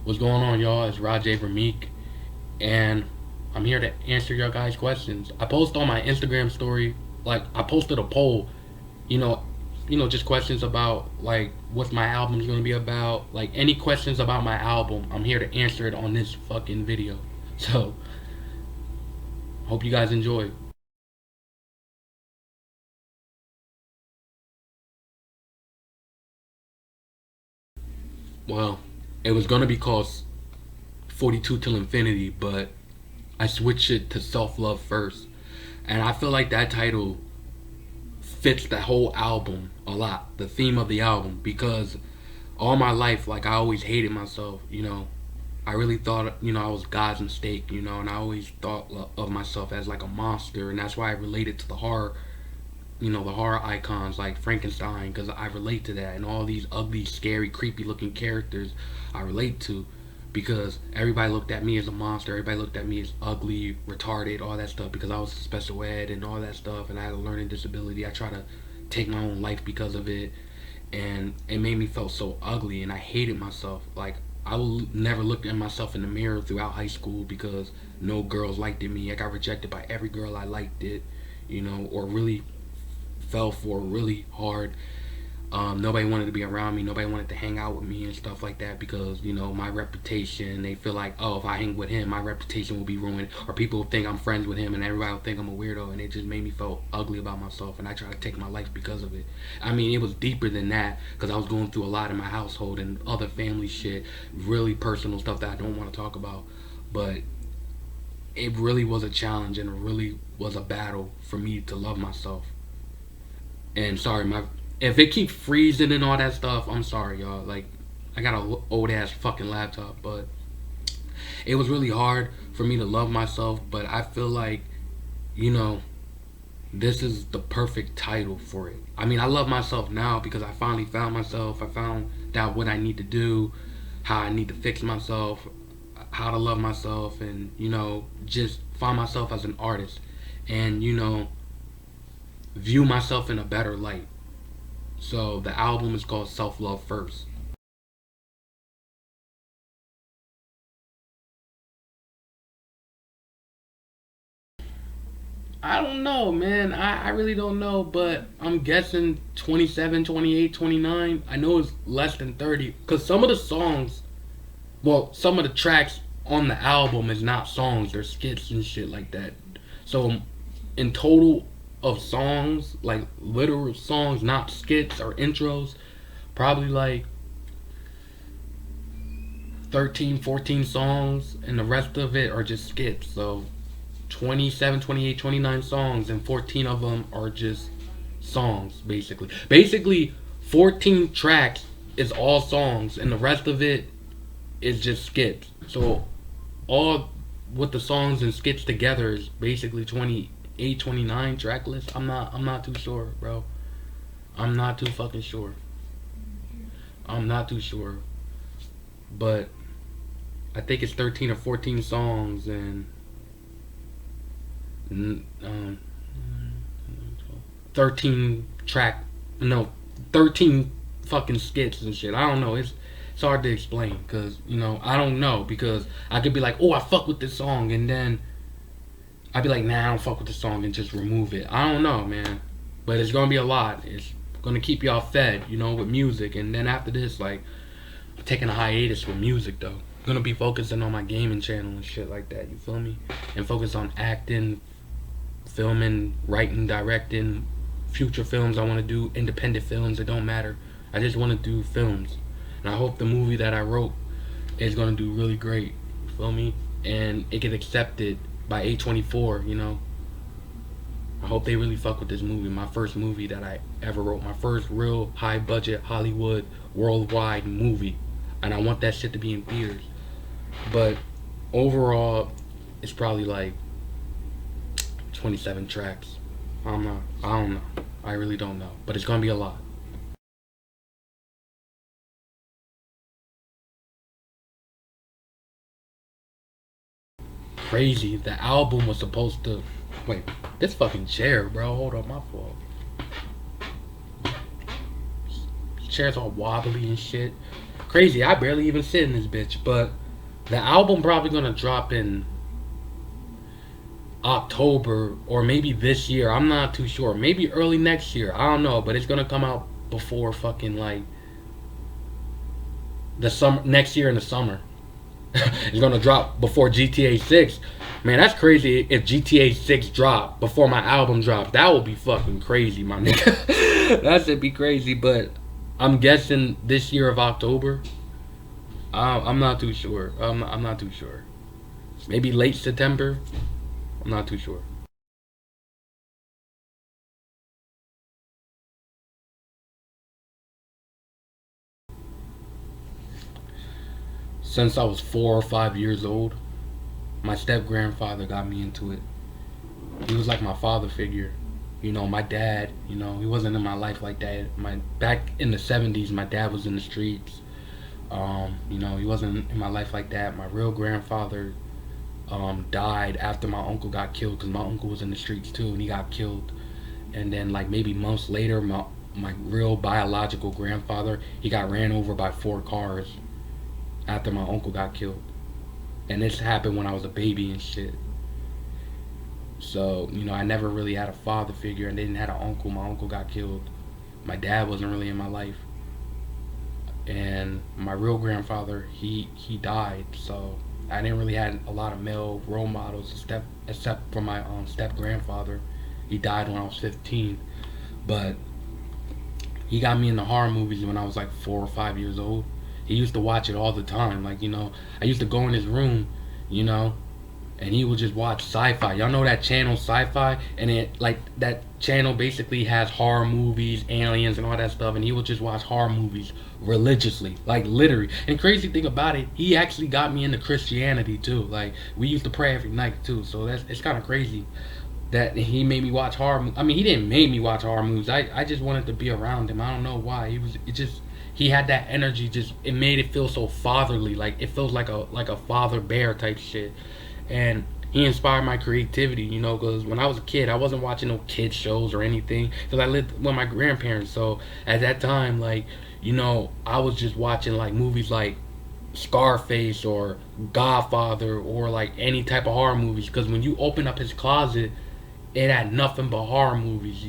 What's going on, y'all? It's Rajay Vermeek, and I'm here to answer your guys' questions. I post on my Instagram story, like I posted a poll, you know, just questions about like what my album's gonna be about, like any questions about my album. I'm here to answer it on this fucking video. So, hope you guys enjoy. Well, it was gonna be called 42 Till Infinity, but I switched it to Self Love First, and I feel like that title fits the whole album a lot, the theme of the album, because all my life, like I always hated myself. I really thought, I was God's mistake, and I always thought of myself as like a monster, and that's why I related to the horror, the horror icons like Frankenstein, because I relate to that, and all these ugly, scary, creepy looking characters I relate to, because everybody looked at me as a monster, everybody looked at me as ugly, retarded, all that stuff, because I was special ed and all that stuff, and I had a learning disability. I tried to take my own life because of it, and it made me feel so ugly, and I hated myself. Like, never looked at myself in the mirror throughout high school because no girls liked me. I got rejected by every girl I liked or really fell for really hard. Nobody wanted to be around me. Nobody wanted to hang out with me and stuff like that because, my reputation, they feel like, oh, if I hang with him, my reputation will be ruined. Or people will think I'm friends with him and everybody will think I'm a weirdo. And it just made me feel ugly about myself. And I tried to take my life because of it. I mean, it was deeper than that because I was going through a lot in my household and other family shit, really personal stuff that I don't want to talk about. But it really was a challenge and it really was a battle for me to love myself. And sorry, my if it keeps freezing and all that stuff, I'm sorry, y'all. Like, I got a old ass fucking laptop, but it was really hard for me to love myself. But I feel like, you know, this is the perfect title for it. I mean, I love myself now because I finally found myself. I found out what I need to do, how I need to fix myself, how to love myself, and just find myself as an artist, and view myself in a better light. So the album is called Self Love First. I don't know, man. I really don't know, but I'm guessing 27, 28, 29. I know it's less than 30 because some of the songs, well, some of the tracks on the album is not songs, they're skits and shit like that. So in total of songs, like literal songs, not skits or intros, probably like 13, 14 songs, and the rest of it are just skits. So 27, 28, 29 songs, and 14 of them are just songs, basically. Basically, 14 tracks is all songs, and the rest of it is just skits. So, all with the songs and skits together is basically 28, 29 track list. I'm not too sure, bro. I'm not too fucking sure. I'm not too sure. But I think it's 13 or 14 songs and um, 13 track, no, 13 fucking skits and shit. I don't know. It's hard to explain because I don't know because I could be like, oh, I fuck with this song, and then I'd be like, nah, I don't fuck with this song, and just remove it. I don't know, man. But it's gonna be a lot. It's gonna keep y'all fed, with music, and then after this, like, I'm taking a hiatus with music though. I'm gonna be focusing on my gaming channel and shit like that. You feel me? And focus on acting, filming, writing, directing, future films I want to do, independent films. It don't matter. I just want to do films, and I hope the movie that I wrote is gonna do really great. You feel me? And it get accepted by A24. I hope they really fuck with this movie. My first movie that I ever wrote. My first real high budget Hollywood worldwide movie, and I want that shit to be in theaters. But overall, it's probably like 27 tracks. I don't know. I really don't know. But it's gonna be a lot. Crazy. The album was supposed to. Wait, this fucking chair, bro. Hold on, my fault. This chair's all wobbly and shit. crazy. I barely even sit in this bitch, but the album probably gonna drop in October or maybe this year. I'm not too sure. Maybe early next year. I don't know, but it's gonna come out before fucking like the summer next year in the summer. It's gonna drop before GTA 6. Man, that's crazy. If GTA 6 drop before my album drops, that would be fucking crazy, my nigga. That should be crazy. But I'm guessing this year of October. I'm not too sure. I'm not too sure. Maybe late September. I'm not too sure. Since I was 4 or 5 years old, my step grandfather got me into it. He was like my father figure. My dad, he wasn't in my life like that. My back in the '70s, my dad was in the streets. He wasn't in my life like that. My real grandfather died after my uncle got killed because my uncle was in the streets too, and he got killed. And then like maybe months later, my real biological grandfather, he got ran over by 4 cars after my uncle got killed. And this happened when I was a baby and shit. So, I never really had a father figure and didn't have an uncle. My uncle got killed. My dad wasn't really in my life. And my real grandfather, he died. So I didn't really have a lot of male role models except for my step grandfather. He died when I was 15. But he got me into horror movies when I was like 4 or 5 years old. He used to watch it all the time. Like, I used to go in his room, you know, and he would just watch sci-fi. Y'all know that channel sci-fi, and it like that channel basically has horror movies, aliens, and all that stuff. And he would just watch horror movies religiously, like literally. And crazy thing about it, he actually got me into Christianity too. Like we used to pray every night too. So it's kind of crazy that he made me watch horror. I mean, he didn't make me watch horror movies. I just wanted to be around him. I don't know why. He had that energy. Just it made it feel so fatherly. Like it feels like a father bear type shit. And he inspired my creativity, because when I was a kid, I wasn't watching no kid shows or anything, because I lived with my grandparents. So at that time, like, I was just watching like movies like Scarface or Godfather or like any type of horror movies. Because when you open up his closet, it had nothing but horror movies,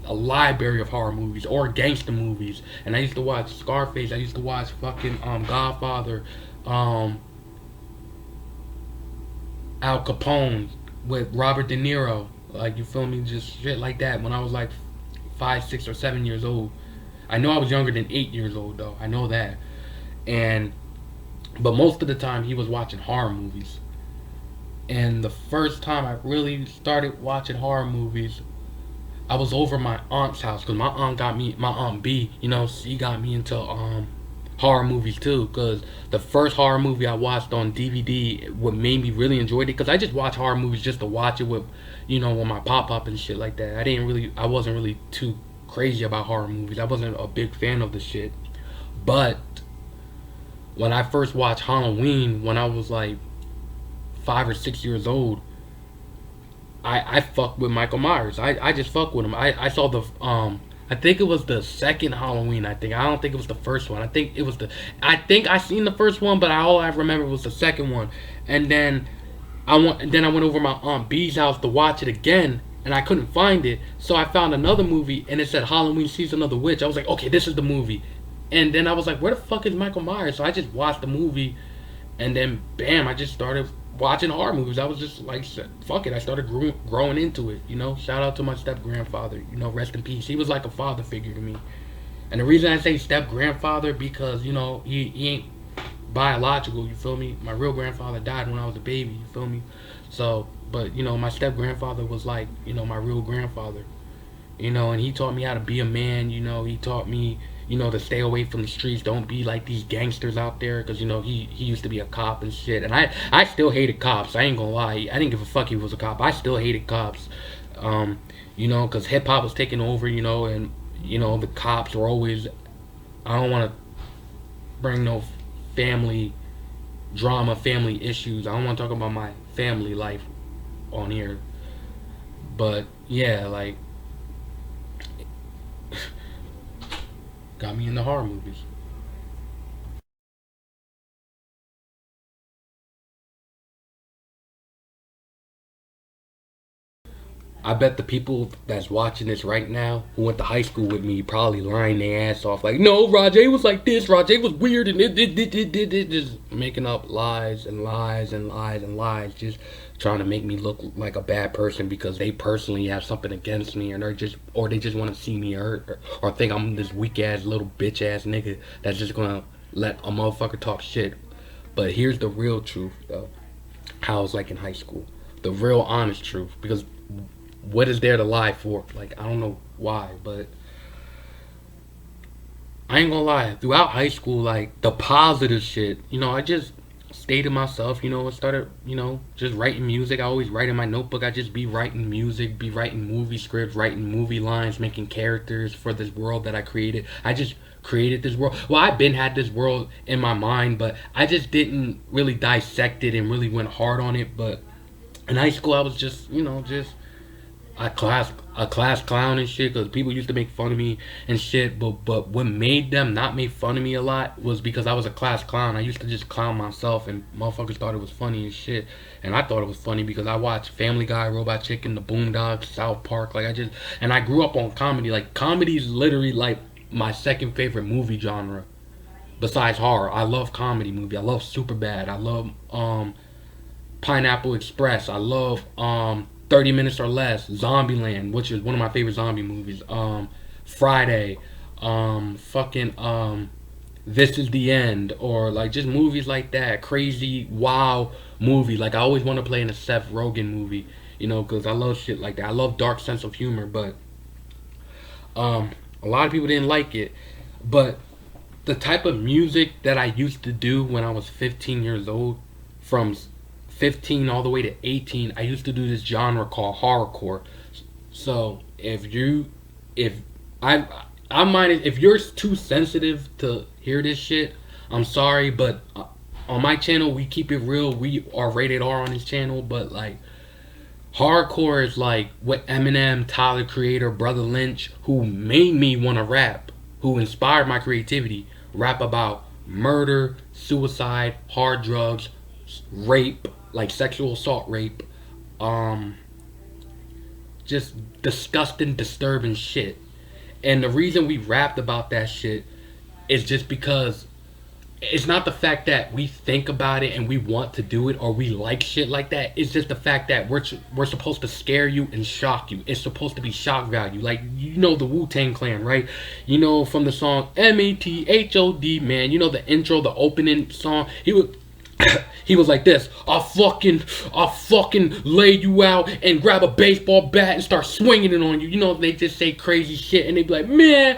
a library of horror movies or gangster movies. And I used to watch Scarface. I used to watch fucking Godfather. Um, Al Capone with Robert De Niro. Like you feel me? Just shit like that. When I was like 5, 6, or 7 years old. I know I was younger than 8 years old though. I know that. And but most of the time he was watching horror movies. And the first time I really started watching horror movies, I was over my aunt's house because my aunt B, she got me into horror movies too. Because the first horror movie I watched on DVD, what made me really enjoy it, because I just watch horror movies just to watch it with my pop up and shit like that. I wasn't really too crazy about horror movies. I wasn't a big fan of the shit. But when I first watched Halloween, when I was like 5 or 6 years old, I fucked with Michael Myers. I just fucked with him. I saw I think it was the second Halloween. I don't think it was the first one. I think I seen the first one, but all I remember was the second one. And then I went over my aunt B's house to watch it again, and I couldn't find it. So I found another movie, and it said Halloween Season of the Witch. I was like, okay, this is the movie. And then I was like, where the fuck is Michael Myers? So I just watched the movie, and then bam, I just started watching horror movies. I was just like, fuck it. I started growing into it. Shout out to my step grandfather. Rest in peace. He was like a father figure to me. And the reason I say step grandfather, because he ain't biological. You feel me? My real grandfather died when I was a baby. You feel me? So, but my step grandfather was like my real grandfather. And he taught me how to be a man. He taught me to stay away from the streets. Don't be like these gangsters out there, because he used to be a cop and shit. And I still hated cops. I ain't gonna lie. I didn't give a fuck if he was a cop. I still hated cops. Because hip hop was taking over. And the cops were always. I don't want to bring no family drama, family issues. I don't want to talk about my family life on here. But yeah, like got me into horror movies. I bet the people that's watching this right now who went to high school with me probably lying their ass off like, no, Rajay was like this, Rajay was weird, and it, just making up lies and lies and lies and lies, just trying to make me look like a bad person because they personally have something against me, and they just want to see me hurt, or think I'm this weak ass little bitch ass nigga that's just gonna let a motherfucker talk shit. But here's the real truth, though. How I was like in high school. The real honest truth. Because what is there to lie for? Like, I don't know why, but I ain't gonna lie. Throughout high school, like, the positive shit, I just stayed to myself, I started, just writing music. I always write in my notebook. I just be writing music, be writing movie scripts, writing movie lines, making characters for this world that I created. I just created this world. Well, I've been had this world in my mind, but I just didn't really dissect it and really went hard on it. But in high school, I was just, just a class clown and shit, because people used to make fun of me and shit. But what made them not make fun of me a lot was because I was a class clown. I used to just clown myself, and motherfuckers thought it was funny and shit. And I thought it was funny because I watched Family Guy, Robot Chicken, The Boondocks, South Park. Like, and I grew up on comedy. Like, comedy is literally like my second favorite movie genre besides horror. I love comedy movie. I love Superbad. I love Pineapple Express. I love 30 Minutes or Less, Zombieland, which is one of my favorite zombie movies. Friday, This Is the End, or like just movies like that. Crazy, wow movie. Like, I always want to play in a Seth Rogen movie, because I love shit like that. I love dark sense of humor, but a lot of people didn't like it. But the type of music that I used to do when I was 15 years old, from 15 all the way to 18, I used to do this genre called horrorcore. So if I mind if you're too sensitive to hear this shit, I'm sorry, but on my channel we keep it real. We are rated R on this channel, but like, hardcore is like what Eminem, Tyler Creator, Brother Lynch, who made me want to rap, who inspired my creativity, rap about murder, suicide, hard drugs, rape, like sexual assault, rape, just disgusting, disturbing shit. And the reason we rapped about that shit is just because it's not the fact that we think about it and we want to do it or we like shit like that. It's just the fact that we're supposed to scare you and shock you. It's supposed to be shock value. Like, the Wu-Tang Clan, right? From the song M-A-T-H-O-D, man. The intro, the opening song. He was like this: I'll fucking lay you out and grab a baseball bat and start swinging it on you. They just say crazy shit and they be like, man,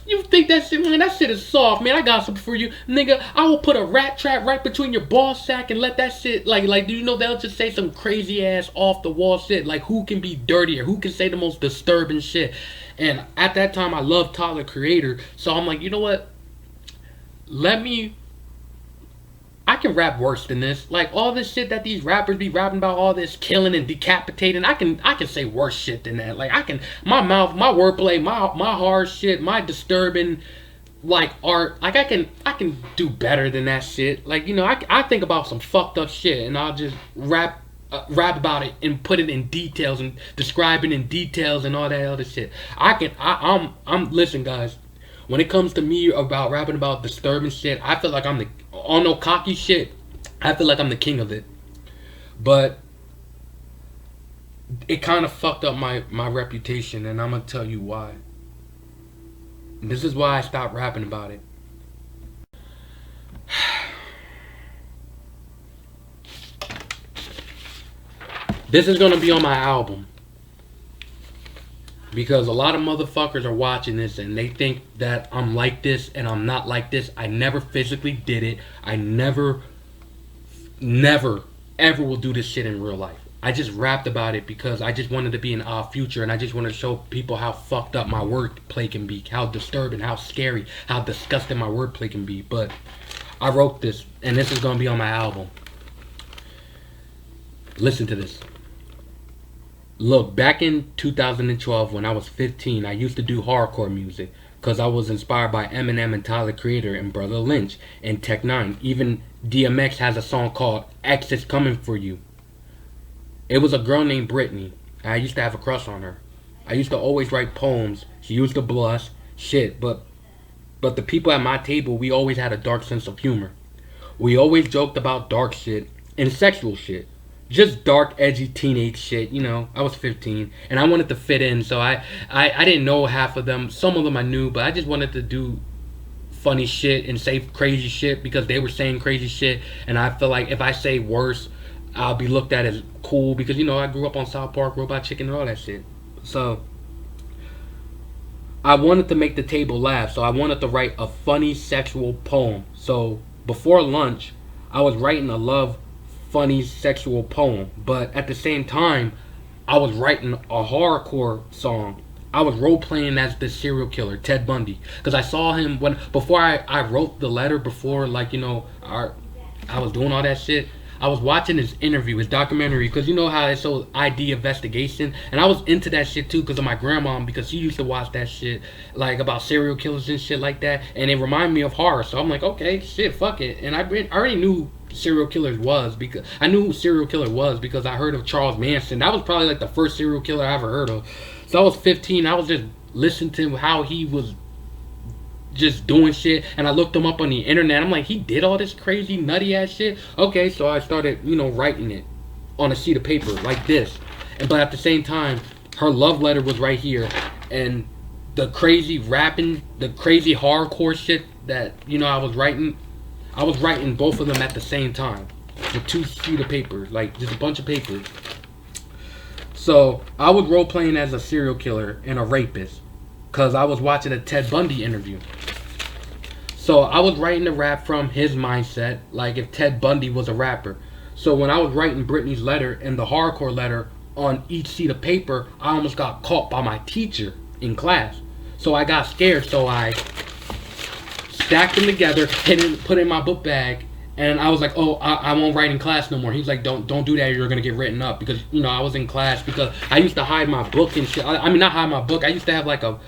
you think that shit, man, that shit is soft, man. I got something for you, nigga. I will put a rat trap right between your ball sack and let that shit, like, do you know they'll just say some crazy ass off the wall shit, like, who can be dirtier, who can say the most disturbing shit. And at that time, I loved Tyler Creator, so I'm like, you know what? I can rap worse than this. Like, all this shit that these rappers be rapping about, all this killing and decapitating, I can say worse shit than that. Like, my mouth, my wordplay, my hard shit, my disturbing, like, art, like, I can do better than that shit. Like, I think about some fucked up shit and I'll just rap about it and put it in details and describe it in details and all that other shit. Listen, guys, when it comes to me about rapping about disturbing shit, I feel like on no cocky shit, I feel like I'm the king of it. But it kind of fucked up my reputation, and I'm gonna tell you why. This is why I stopped rapping about it. This is gonna be on my album, because a lot of motherfuckers are watching this and they think that I'm like this and I'm not like this. I never physically did it. I never, ever will do this shit in real life. I just rapped about it because I just wanted to be in our future, and I just want to show people how fucked up my wordplay can be, how disturbing, how scary, how disgusting my wordplay can be. But I wrote this, and this is going to be on my album. Listen to this. Look, back in 2012, when I was 15, I used to do hardcore music because I was inspired by Eminem and Tyler Creator and Brother Lynch and Tech Nine. Even DMX has a song called X Is Coming For You. It was a girl named Brittany. I used to have a crush on her. I used to always write poems. She used to blush, shit. But the people at my table, we always had a dark sense of humor. We always joked about dark shit and sexual shit. Just dark, edgy teenage shit, you know. I was 15 and I wanted to fit in, so I didn't know half of them. Some of them I knew, but I just wanted to do funny shit and say crazy shit because they were saying crazy shit, and I feel like if I say worse, I'll be looked at as cool because you know I grew up on South Park, Robot Chicken, and all that shit. So I wanted to make the table laugh, so I wanted to write a funny sexual poem. So before lunch, I was writing a love, funny sexual poem, but at the same time, I was writing a horrorcore song. I was role playing as the serial killer, Ted Bundy, because I saw him when before I wrote the letter before like you know I was doing all that shit. I was watching his interview, his documentary, because you know how it's so ID investigation, and I was into that shit too because of my grandma, because she used to watch that shit, like about serial killers and shit like that, and it reminded me of horror. So I'm like, okay, shit, fuck it, and I already knew serial killers was because I knew who serial killer was because I heard of Charles Manson. That was probably like the first serial killer I ever heard of. So I was 15. I was just listening to how he was just doing shit, and I looked him up on the internet. I'm like, he did all this crazy nutty ass shit. Okay, so I started, you know, writing it on a sheet of paper like this, and but at the same time, her love letter was right here, and the crazy rapping, the crazy hardcore shit that you know I was writing both of them at the same time with two sheet of paper, like just a bunch of papers. So I was role playing as a serial killer and a rapist because I was watching a Ted Bundy interview. So I was writing the rap from his mindset, like if Ted Bundy was a rapper. So when I was writing Britney's letter and the hardcore letter on each sheet of paper, I almost got caught by my teacher in class. So I got scared, so I stacked them together, put it in my book bag, and I was like, oh, I won't write in class no more. He's like, don't do that, you're gonna get written up, because you know I was in class because I used to hide my book and shit. I mean, not hide my book. I used to have like a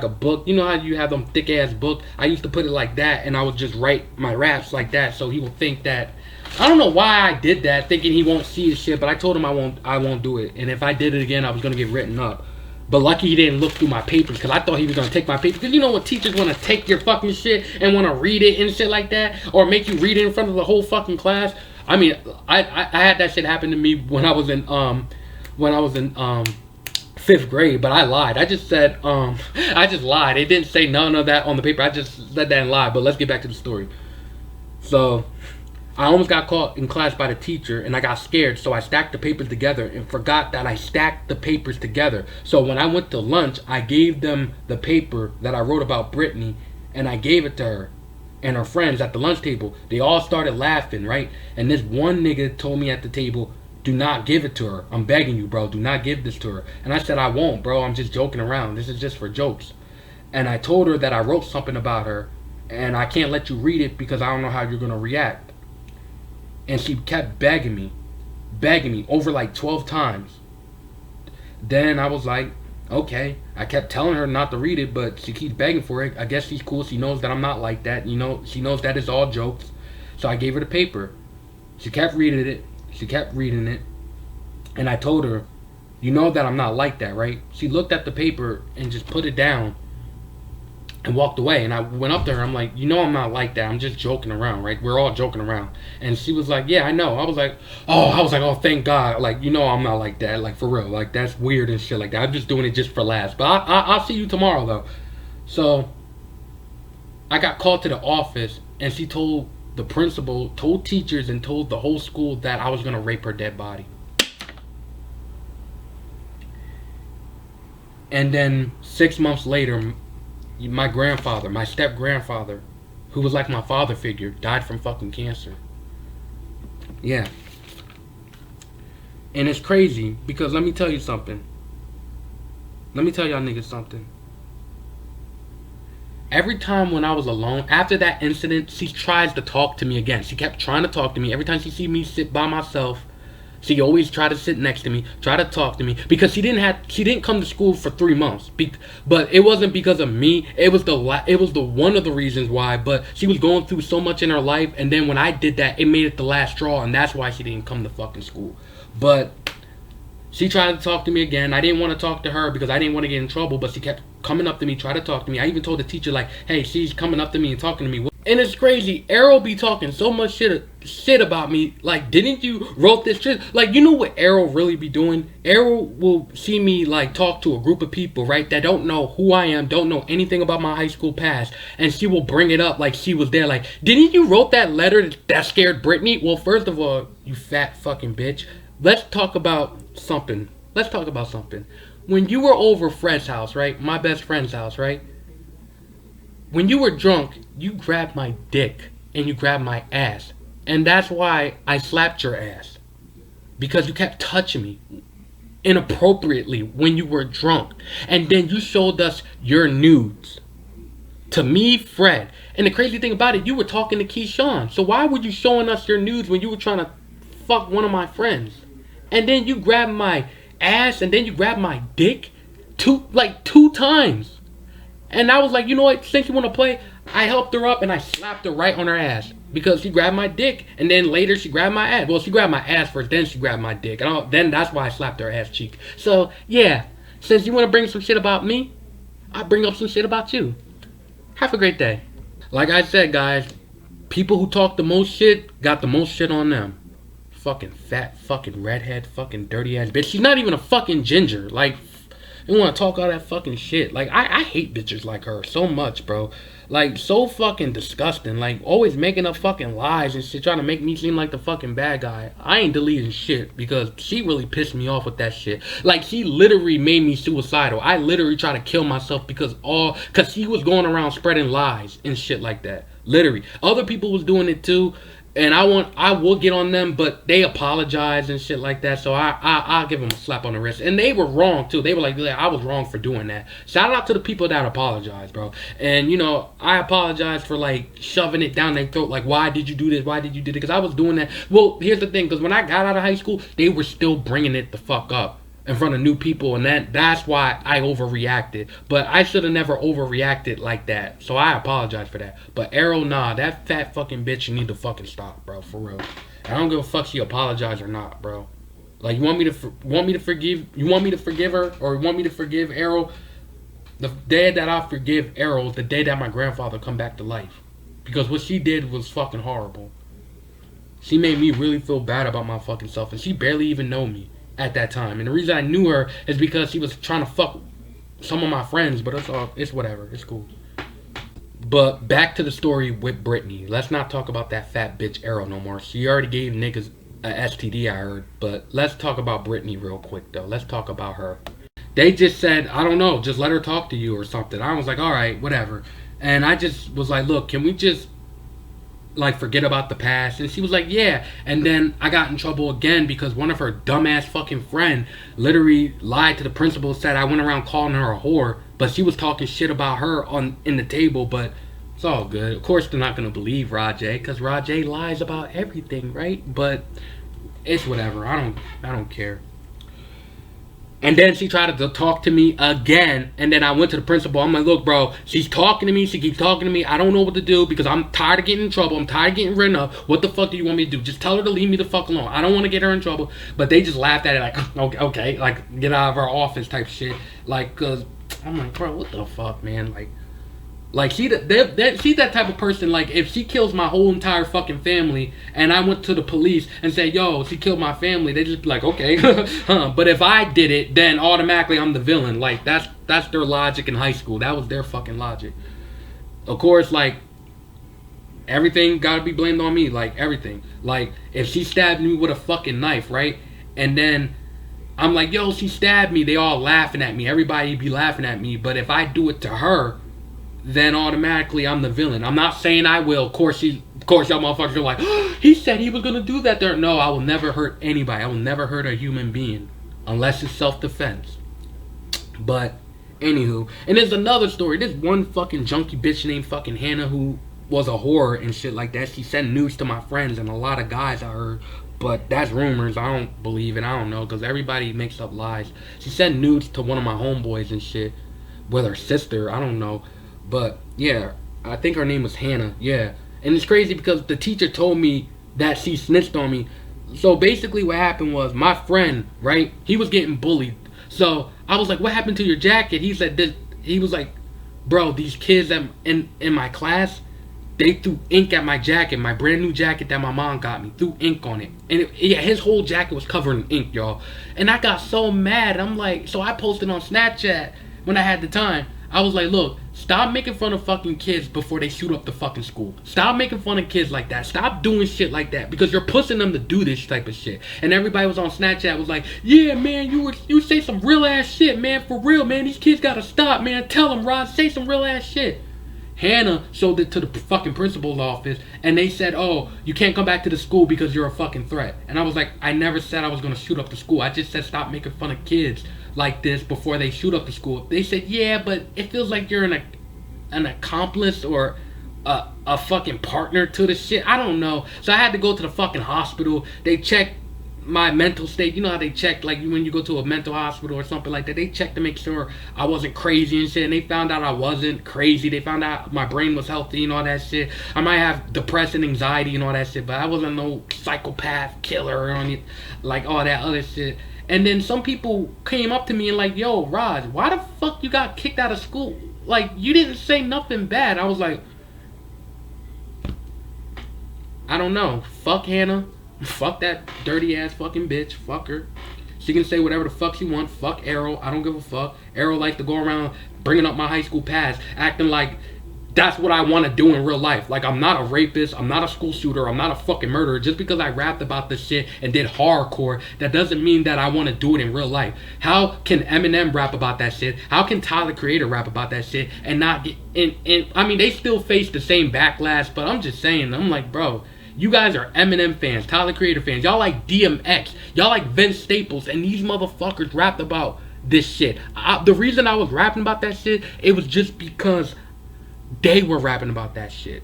book. You know how you have them thick ass book? I used to put it like that, and I would just write my raps like that, so he would think that. I don't know why I did that, thinking he won't see the shit, but I told him I won't do it, and if I did it again, I was gonna get written up. But lucky he didn't look through my papers because I thought he was going to take my papers. Because you know what teachers want to take your fucking shit and want to read it and shit like that? Or make you read it in front of the whole fucking class? I mean, I had that shit happen to me when I was in 5th grade, but I lied. I just said, I just lied. It didn't say none of that on the paper. I just said that and lied. But let's get back to the story. So I almost got caught in class by the teacher, and I got scared, so I stacked the papers together and forgot that I stacked the papers together. So when I went to lunch, I gave them the paper that I wrote about Brittany, and I gave it to her and her friends at the lunch table. They all started laughing, right? And this one nigga told me at the table, do not give it to her. I'm begging you, bro. Do not give this to her. And I said, I won't, bro. I'm just joking around. This is just for jokes. And I told her that I wrote something about her, and I can't let you read it because I don't know how you're going to react. And she kept begging me over like 12 times. Then I was like, okay. I kept telling her not to read it, but she keeps begging for it. I guess she's cool. She knows that I'm not like that. You know, she knows that it's all jokes. So I gave her the paper. She kept reading it. And I told her, you know that I'm not like that, right? She looked at the paper and just put it down and walked away. And I went up to her. I'm like, you know I'm not like that. I'm just joking around, right? We're all joking around. And she was like, yeah, I know. I was like, oh, thank God. Like, you know I'm not like that. Like, for real. Like, that's weird and shit like that. I'm just doing it just for laughs. But I'll see you tomorrow, though. So I got called to the office, and she told the principal, told teachers, and told the whole school that I was going to rape her dead body. And then 6 months later, my grandfather, my step-grandfather, who was like my father figure, died from fucking cancer. Yeah. And it's crazy because let me tell you something. Let me tell y'all niggas something. Every time when I was alone, after that incident, she tries to talk to me again. She kept trying to talk to me. Every time she see me sit by myself, she always tried to sit next to me, try to talk to me, because she didn't come to school for 3 months. But it wasn't because of me. It was the one of the reasons why. But she was going through so much in her life, and then when I did that, it made it the last straw, and that's why she didn't come to fucking school. But She tried to talk to me again. I didn't want to talk to her because I didn't want to get in trouble, but she kept coming up to me, try to talk to me. I even told the teacher, like, hey, she's coming up to me and talking to me. And it's crazy. Arrow be talking so much shit about me. Like, didn't you wrote this shit? Like, you know what Arrow really be doing? Arrow will see me, like, talk to a group of people, right, that don't know who I am, don't know anything about my high school past, and she will bring it up like she was there. Like, didn't you wrote that letter that scared Brittany? Well, first of all, you fat fucking bitch. Let's talk about something. Let's talk about something. When you were over Fred's house, right? My best friend's house, right? When you were drunk, you grabbed my dick and you grabbed my ass. And that's why I slapped your ass. Because you kept touching me inappropriately when you were drunk. And then you showed us your nudes. To me, Fred. And the crazy thing about it, you were talking to Keyshawn. So why were you showing us your nudes when you were trying to fuck one of my friends? And then you grabbed my ass and then you grabbed my dick two times. And I was like, you know what, since you want to play, I helped her up and I slapped her right on her ass. Because she grabbed my dick and then later she grabbed my ass. Well, she grabbed my ass first, then she grabbed my dick. And then that's why I slapped her ass cheek. So, yeah, since you want to bring some shit about me, I bring up some shit about you. Have a great day. Like I said, guys, people who talk the most shit got the most shit on them. Fucking fat, fucking redhead, fucking dirty ass bitch. She's not even a fucking ginger. Like, you want to talk all that fucking shit. Like, I hate bitches like her so much, bro. Like, so fucking disgusting. Like, always making up fucking lies and shit, trying to make me seem like the fucking bad guy. I ain't deleting shit because she really pissed me off with that shit. Like, she literally made me suicidal. I literally tried to kill myself because she was going around spreading lies and shit like that. Literally. Other people was doing it too. And I will get on them, but they apologize and shit like that. So I'll give them a slap on the wrist. And they were wrong too. They were like, I was wrong for doing that. Shout out to the people that apologize, bro. And you know, I apologize for like shoving it down their throat. Like, why did you do this? Why did you do this? Because I was doing that. Well, here's the thing. Because when I got out of high school, they were still bringing it the fuck up in front of new people, and that's why I overreacted. But I should have never overreacted like that. So I apologize for that. But Arrow, nah, that fat fucking bitch, you need to fucking stop, bro, for real. I don't give a fuck she apologize or not, bro. Like, you want me to forgive her, or want me to forgive Arrow? The day that I forgive Arrow is the day that my grandfather come back to life, because what she did was fucking horrible. She made me really feel bad about my fucking self, and she barely even know me at that time. And the reason I knew her is because she was trying to fuck some of my friends, but it's whatever, it's cool. But back to the story with Brittany. Let's not talk about that fat bitch Arrow no more. She already gave niggas a STD, I heard. But let's talk about Brittany real quick though. Let's talk about her. They just said, I don't know, just let her talk to you or something. I was like, alright, whatever. And I just was like, look, can we just like forget about the past? And she was like, yeah. And then I got in trouble again because one of her dumbass fucking friend literally lied to the principal, said I went around calling her a whore, but she was talking shit about her in the table. But it's all good. Of course they're not gonna believe Rajay, because Rajay lies about everything, right? But it's whatever. I don't care. And then she tried to talk to me again. And then I went to the principal. I'm like, look, bro, she's talking to me. She keeps talking to me. I don't know what to do because I'm tired of getting in trouble. I'm tired of getting written up. What the fuck do you want me to do? Just tell her to leave me the fuck alone. I don't want to get her in trouble. But they just laughed at it like, okay, like, get out of our office type shit. Like, because I'm like, bro, what the fuck, man? Like she's that type of person. Like, if she kills my whole entire fucking family and I went to the police and said, yo, she killed my family, they just be like, okay. Huh. But if I did it, then automatically I'm the villain. Like, that's their logic in high school. That was their fucking logic. Of course, like, everything gotta be blamed on me. Like, everything. Like, if she stabbed me with a fucking knife, right? And then I'm like, yo, she stabbed me. They all laughing at me. Everybody be laughing at me. But if I do it to her, then automatically I'm the villain. I'm not saying I will. Of course, y'all motherfuckers are like, oh, he said he was gonna do that there. No, I will never hurt anybody. I will never hurt a human being unless it's self-defense. But anywho, and there's another story. There's one fucking junkie bitch named fucking Hannah who was a whore and shit like that. She sent news to my friends and a lot of guys, I heard. But that's rumors. I don't believe it. I don't know, because everybody makes up lies. She sent nudes to one of my homeboys and shit with her sister. I don't know. But yeah, I think her name was Hannah. Yeah. And it's crazy because the teacher told me that she snitched on me. So basically, what happened was my friend, right? He was getting bullied. So I was like, "What happened to your jacket?" He said, this, he was like, "Bro, these kids in my class, they threw ink at my jacket, my brand new jacket that my mom got me, threw ink on it, and yeah, his whole jacket was covered in ink, y'all." And I got so mad. I'm like, so I posted on Snapchat when I had the time. I was like, look, stop making fun of fucking kids before they shoot up the fucking school. Stop making fun of kids like that. Stop doing shit like that because you're pushing them to do this type of shit. And everybody was on Snapchat was like, yeah, man, you say some real ass shit, man, for real, man. These kids gotta stop, man. Tell them, Rod, say some real ass shit. Hannah showed it to the fucking principal's office, and they said, "Oh, you can't come back to the school because you're a fucking threat." And I was like, "I never said I was gonna shoot up the school. I just said stop making fun of kids like this before they shoot up the school." They said, "Yeah, but it feels like you're an accomplice or a fucking partner to the shit." I don't know. So I had to go to the fucking hospital. They checked my mental state. You know how they check, like when you go to a mental hospital or something like that, they check to make sure I wasn't crazy and shit, and they found out I wasn't crazy. They found out my brain was healthy and all that shit. I might have depression, anxiety and all that shit, but I wasn't no psychopath killer or any, like all that other shit. And then some people came up to me and like, "Yo, Raj, why the fuck you got kicked out of school? Like, you didn't say nothing bad." I was like, I don't know. Fuck Hannah. Fuck that dirty ass fucking bitch. Fuck her. She can say whatever the fuck she wants. Fuck Arrow. I don't give a fuck. Arrow likes to go around bringing up my high school past, acting like that's what I want to do in real life. Like, I'm not a rapist. I'm not a school shooter. I'm not a fucking murderer. Just because I rapped about this shit and did hardcore, that doesn't mean that I want to do it in real life. How can Eminem rap about that shit? How can Tyler the Creator rap about that shit and not get... And I mean, they still face the same backlash, but I'm just saying, I'm like, bro... You guys are Eminem fans, Tyler the Creator fans. Y'all like DMX. Y'all like Vince Staples. And these motherfuckers rapped about this shit. The reason I was rapping about that shit, it was just because they were rapping about that shit.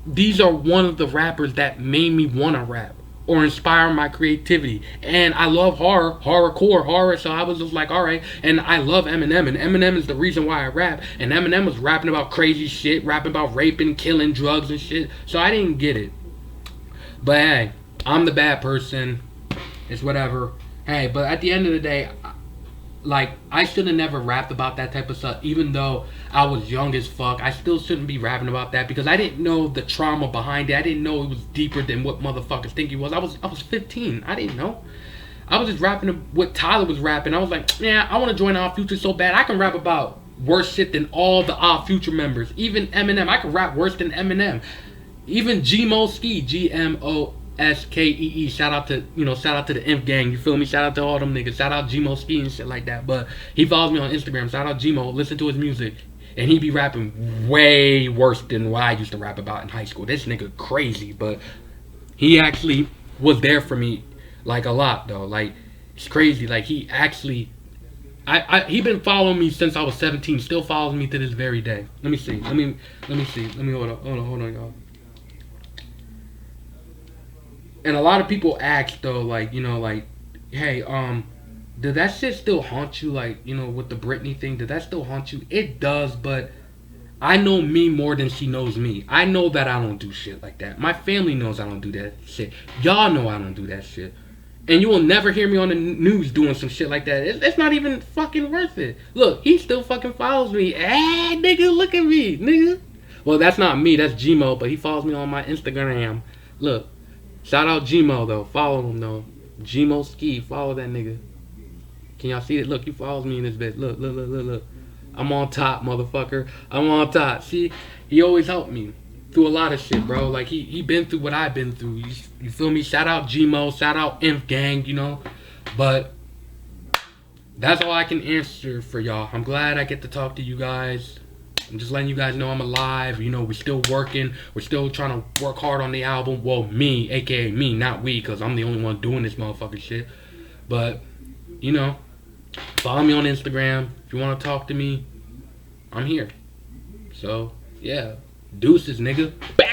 These are one of the rappers that made me want to rap or inspire my creativity. And I love horrorcore horror. So I was just like, all right. And I love Eminem. And Eminem is the reason why I rap. And Eminem was rapping about crazy shit, rapping about raping, killing, drugs and shit. So I didn't get it. But hey, I'm the bad person. It's whatever. Hey, but at the end of the day, like, I should have never rapped about that type of stuff. Even though I was young as fuck, I still shouldn't be rapping about that because I didn't know the trauma behind it. I didn't know it was deeper than what motherfuckers think it was. I was 15. I didn't know. I was just rapping what Tyler was rapping. I was like, yeah, I want to join Odd Future so bad. I can rap about worse shit than all the Odd Future members. Even Eminem. I can rap worse than Eminem. Even Gmo Ski, GMOSKEE. Shout out to the Imp Gang. You feel me? Shout out to all them niggas. Shout out Gmo Ski and shit like that. But he follows me on Instagram. Shout out Gmo. Listen to his music, and he be rapping way worse than what I used to rap about in high school. This nigga crazy, but he actually was there for me, like, a lot though. Like, it's crazy. Like, he actually. He been following me since I was 17. Still follows me to this very day. Let me see. Let me see. Let me hold on, y'all. And a lot of people ask though, like, like, hey, did that shit still haunt you? Like, with the Britney thing, did that still haunt you? It does, but I know me more than she knows me. I know that I don't do shit like that. My family knows I don't do that shit. Y'all know I don't do that shit. And you will never hear me on the news doing some shit like that. It's not even fucking worth it. Look, he still fucking follows me. Hey, nigga, look at me, nigga. Well, that's not me. That's Gmo, but he follows me on my Instagram. Look. Shout out Gmo though. Follow him though. Gmo Ski. Follow that nigga. Can y'all see it? Look, he follows me in this bed. Look. I'm on top, motherfucker. I'm on top. See, he always helped me through a lot of shit, bro. Like, he been through what I've been through. You feel me? Shout out Gmo. Shout out Imp Gang. But that's all I can answer for y'all. I'm glad I get to talk to you guys. I'm just letting you guys know I'm alive. We're still working. We're still trying to work hard on the album. Well, me, aka me, not we, because I'm the only one doing this motherfucking shit. But, follow me on Instagram. If you want to talk to me, I'm here. So, yeah. Deuces, nigga. Bang!